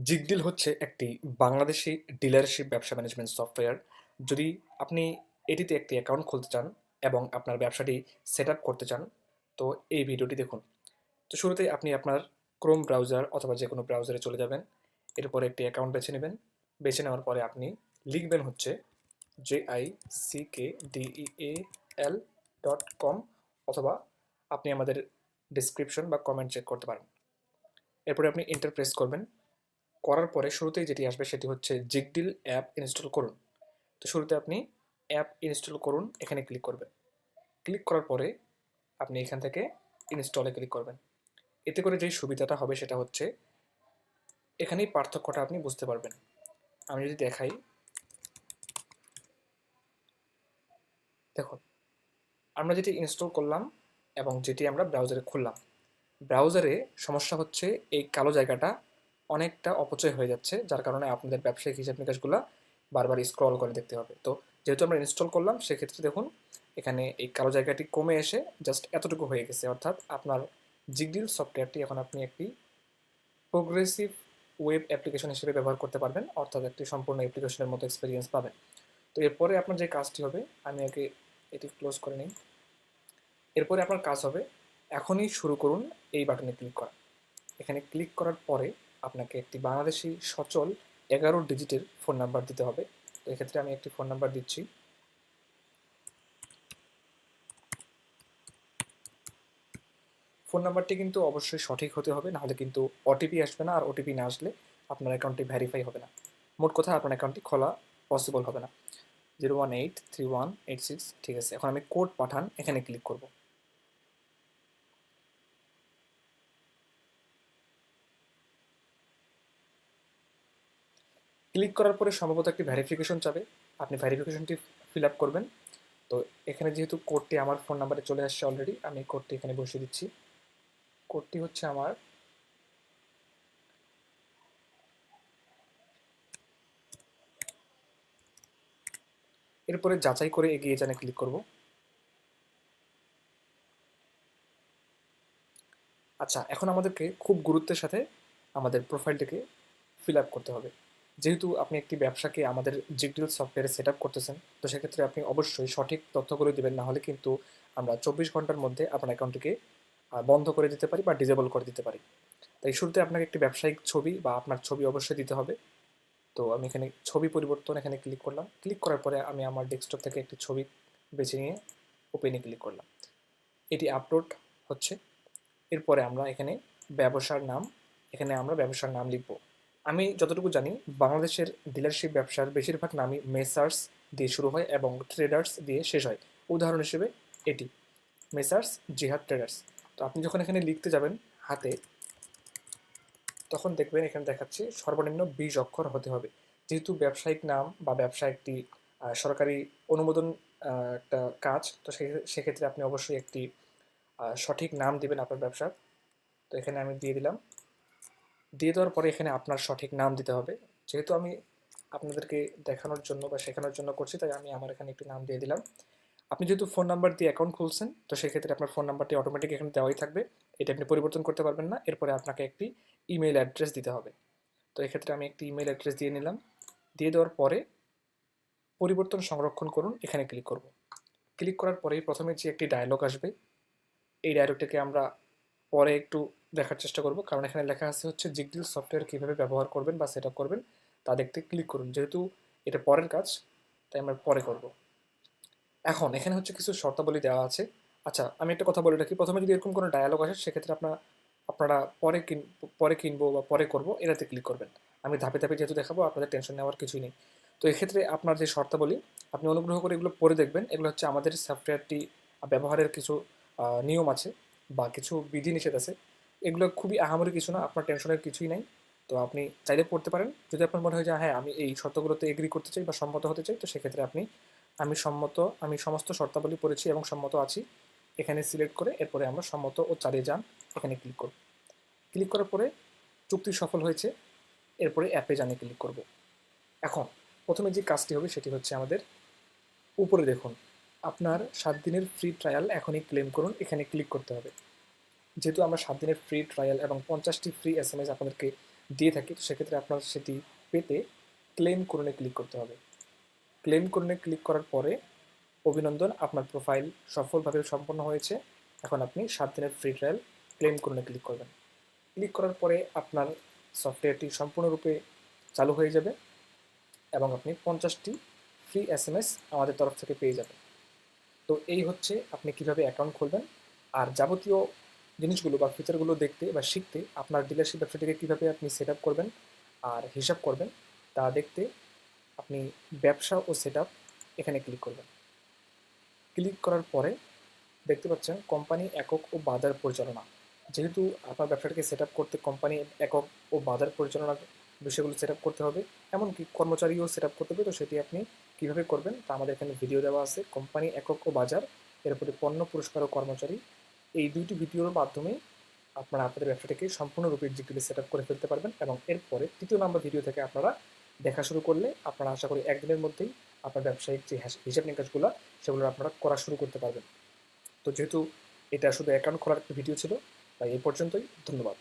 জিগডিল হচ্ছে একটি বাংলাদেশী ডিলারশিপ ব্যবসা ম্যানেজমেন্ট সফটওয়্যার। যদি আপনি এটিতে একটি অ্যাকাউন্ট খুলতে চান এবং আপনার ব্যবসাটি সেট আপ করতে চান, তো এই ভিডিওটি দেখুন। তো শুরুতেই আপনি আপনার ক্রোম ব্রাউজার অথবা যে কোনো ব্রাউজারে চলে যাবেন। এরপরে একটি অ্যাকাউন্ট বেছে নেবেন। বেছে নেওয়ার পরে আপনি লিখবেন হচ্ছে JICKDEAL.com, অথবা আপনি আমাদের ডিসক্রিপশন বা কমেন্ট চেক করতে পারেন। এরপরে আপনি এন্টার প্রেস করবেন। করার পরে শুরুতেই যেটি আসবে সেটি হচ্ছে জিগডিল অ্যাপ ইনস্টল করুন। তো শুরুতে আপনি অ্যাপ ইনস্টল করুন এখানে ক্লিক করবেন। ক্লিক করার পরে আপনি এখান থেকে ইনস্টলে ক্লিক করবেন। এতে করে যেই সুবিধাটা হবে সেটা হচ্ছে এখানেই পার্থক্যটা আপনি বুঝতে পারবেন। আমি যদি দেখাই, দেখুন আমরা যেটি ইনস্টল করলাম এবং যেটি আমরা ব্রাউজারে খুললাম, ব্রাউজারে সমস্যা হচ্ছে এই কালো জায়গাটা অনেকটা অপচয় হয়ে যাচ্ছে, যার কারণে আপনাদের ব্যবসায়িক হিসাব নিকাশগুলো বারবার স্ক্রল করে দেখতে হবে। তো যেহেতু আমরা ইনস্টল করলাম সেক্ষেত্রে দেখুন এখানে এই কালো জায়গাটি কমে এসে জাস্ট এতটুকু হয়ে গেছে, অর্থাৎ আপনার জিগডিল সফটওয়্যারটি এখন আপনি একটি প্রোগ্রেসিভ ওয়েব অ্যাপ্লিকেশন হিসেবে ব্যবহার করতে পারবেন, অর্থাৎ একটি সম্পূর্ণ অ্যাপ্লিকেশনের মতো এক্সপিরিয়েন্স পাবেন। তো এরপরে আপনার যে কাজটি হবে, আমি আগে এটি ক্লোজ করে নিই। এরপরে আপনার কাজ হবে এখনই শুরু করুন এই বাটনে ক্লিক করা। এখানে ক্লিক করার পরে আপনাকে একটি বাংলাদেশি সচল 11 ডিজিটের ফোন নাম্বার দিতে হবে। তো এক্ষেত্রে আমি একটি ফোন নাম্বার দিচ্ছি। ফোন নাম্বারটি কিন্তু অবশ্যই সঠিক হতে হবে, নাহলে কিন্তু ওটিপি আসবে না, আর ওটিপি না আসলে আপনার অ্যাকাউন্টটি ভেরিফাই হবে না। মোট কথা আপনার অ্যাকাউন্টটি খোলা পসিবল হবে না। 0183186, ঠিক আছে। এখন আমি কোড পাঠান এখানে ক্লিক করব। ক্লিক করার পরে সম্ভবত একটি ভেরিফিকেশন চাবে, আপনি ভেরিফিকেশনটি ফিল আপ করবেন। তো এখানে যেহেতু কোডটি আমার ফোন নাম্বারে চলে আসছে অলরেডি, আমি কোডটি এখানে বসিয়ে দিচ্ছি। কোডটি হচ্ছে আমার এরপরে যাচাই করে এগিয়ে জানে ক্লিক করব। আচ্ছা, এখন আমাদেরকে খুব গুরুত্বের সাথে আমাদের প্রোফাইলটিকে ফিল আপ করতে হবে। যেহেতু আপনি একটি ব্যবসাকে আমাদের জিগডিল সফটওয়্যারে সেট আপ করতেছেন, তো সেক্ষেত্রে আপনি অবশ্যই সঠিক তথ্যগুলো দেবেন, না হলে কিন্তু আমরা 24 ঘন্টার মধ্যে আপনার অ্যাকাউন্টটিকে বন্ধ করে দিতে পারি বা ডিজেবল করে দিতে পারি। তাই শুরুতে আপনাকে একটি ব্যবসায়িক ছবি বা আপনার ছবি অবশ্যই দিতে হবে। তো আমি এখানে ছবি পরিবর্তন এখানে ক্লিক করলাম। ক্লিক করার পরে আমি আমার ডেস্কটপ থেকে একটি ছবি বেছে নিয়ে ওপেনে ক্লিক করলাম। এটি আপলোড হচ্ছে। এরপরে আমরা এখানে ব্যবসার নাম, এখানে আমরা ব্যবসার নাম লিখব। আমি যতটুকু জানি বাংলাদেশের ডিলারশিপ ব্যবসার বেশিরভাগ নামই মেসার্স দিয়ে শুরু হয় এবং ট্রেডার্স দিয়ে শেষ হয়। উদাহরণ হিসেবে এটি মেসার্স জিহাদ ট্রেডার্স। তো আপনি যখন এখানে লিখতে যাবেন হাতে, তখন দেখবেন এখানে দেখাচ্ছে সর্বনিম্ন 20 অক্ষর হতে হবে। যেহেতু ব্যবসায়িক নাম বা ব্যবসা একটি সরকারি অনুমোদন একটা কাজ, তো সেক্ষেত্রে আপনি অবশ্যই একটি সঠিক নাম দিবেন আপনার ব্যবসার। তো এখানে আমি দিয়ে দিলাম। দিয়ে দেওয়ার পরে এখানে আপনার সঠিক নাম দিতে হবে। যেহেতু আমি আপনাদেরকে দেখানোর জন্য বা শেখানোর জন্য করছি, তাই আমি আমার এখানে একটি নাম দিয়ে দিলাম। আপনি যেহেতু ফোন নাম্বার দিয়ে অ্যাকাউন্ট খুলছেন, তো সেক্ষেত্রে আপনার ফোন নাম্বারটি অটোমেটিক এখানে দেওয়াই থাকবে, এটা আপনি পরিবর্তন করতে পারবেন না। এরপরে আপনাকে একটি ইমেইল অ্যাড্রেস দিতে হবে। তো এক্ষেত্রে আমি একটি ইমেইল অ্যাড্রেস দিয়ে নিলাম। দিয়ে দেওয়ার পরে পরিবর্তন সংরক্ষণ করুন এখানে ক্লিক করব। ক্লিক করার পরেই প্রথমে যে একটি ডায়লগ আসবে, এই ডায়লগটাকে আমরা পরে একটু দেখার চেষ্টা করব, কারণ এখানে লেখা আছে হচ্ছে জিগডিল সফটওয়্যার কীভাবে ব্যবহার করবেন বা সেট আপ করবেন তা দেখতে ক্লিক করুন। যেহেতু এটা পরের কাজ, তাই আমরা পরে করব। এখন এখানে হচ্ছে কিছু শর্তাবলী দেওয়া আছে। আচ্ছা, আমি একটা কথা বলে রাখি, প্রথমে যদি এরকম কোনো ডায়ালগ আসে সেক্ষেত্রে আপনারা পরে কিনবো বা পরে করব এটাতে ক্লিক করবেন। আমি ধাপে ধাপে যেহেতু দেখাবো, আপনাদের টেনশন নেওয়ার কিছুই নেই। তো এক্ষেত্রে আপনার যে শর্তাবলী, আপনি অনুগ্রহ করে এগুলো পড়ে দেখবেন। এগুলো হচ্ছে আমাদের সফটওয়্যারটি ব্যবহারের কিছু নিয়ম আছে বা কিছু বিধিনিষেধ আছে। এগুলো খুবই আহামরি কিছু না, আপনার টেনশনের কিছুই নাই। তো আপনি চাইলে পড়তে পারেন। যদি আপনার মনে হয় যে হ্যাঁ, আমি এই শর্তগুলোতে এগ্রি করতে চাই বা সম্মত হতে চাই, তো সেক্ষেত্রে আপনি আমি সমস্ত শর্তাবলী পড়েছি এবং সম্মত আছি এখানে সিলেক্ট করে এরপরে আমরা সম্মত ও চালিয়ে যান এখানে ক্লিক করব। ক্লিক করার পরে চুক্তি সফল হয়েছে, এরপরে অ্যাপে জানে ক্লিক করব। এখন প্রথমে যে কাজটি হবে সেটি হচ্ছে আমাদের উপরে দেখুন আপনার 7 দিনের ফ্রি ট্রায়াল এখনই ক্লেম করুন এখানে ক্লিক করতে হবে। যেহেতু আমরা 7 দিনের ফ্রি ট্রায়াল এবং 50টি ফ্রি SMS আপনাদেরকে দিয়ে থাকি, তো সেক্ষেত্রে আপনার সেটি পেতে ক্লেম করণে ক্লিক করতে হবে। ক্লেম করণে ক্লিক করার পরে অভিনন্দন, আপনার প্রোফাইল সফলভাবে সম্পন্ন হয়েছে। এখন আপনি 7 দিনের ফ্রি ট্রায়াল ক্লেম করণে ক্লিক করবেন। ক্লিক করার পরে আপনার সফটওয়্যারটি সম্পূর্ণরূপে চালু হয়ে যাবে এবং আপনি 50টি ফ্রি SMS আমাদের তরফ থেকে পেয়ে যাবেন। তো এই হচ্ছে আপনি কিভাবে অ্যাকাউন্ট খুলবেন। আর যাবতীয় জিনিসগুলো বা ফিচারগুলো দেখতে বা শিখতে, আপনার ডিলারশিপ ব্যবসাটিকে কীভাবে আপনি সেট আপ করবেন আর হিসাব করবেন তা দেখতে আপনি ব্যবসা ও সেট আপ এখানে ক্লিক করবেন। ক্লিক করার পরে দেখতে পাচ্ছেন কোম্পানি একক ও বাজার পরিচালনা। যেহেতু আপনার ব্যবসাটাকে সেট আপ করতে কোম্পানি একক ও বাজার পরিচালনার বিষয়গুলো সেট আপ করতে হবে, এমনকি কর্মচারীও সেট আপ করতে হবে। তো সেটি আপনি কীভাবে করবেন তা আমাদের এখানে ভিডিও দেওয়া আছে। কোম্পানি একক ও বাজার, এরপরে পণ্য পুরস্কার ও কর্মচারী, এই 2টি ভিডিওর মাধ্যমে আপনারা আপনাদের ব্যবসাটাকে সম্পূর্ণরূপে ডিজিটালি সেট আপ করে ফেলতে পারবেন। এবং এরপরে 3য় নাম্বার ভিডিও থেকে আপনারা দেখা শুরু করলে আপনারা আশা করি একদিনের মধ্যেই আপনার ব্যবসায়িক যে হিসাব নিকাশগুলো সেগুলো আপনারা করা শুরু করতে পারবেন। তো যেহেতু এটা শুধু অ্যাকাউন্ট খোলার একটা ভিডিও ছিল, তাই এই পর্যন্তই। ধন্যবাদ।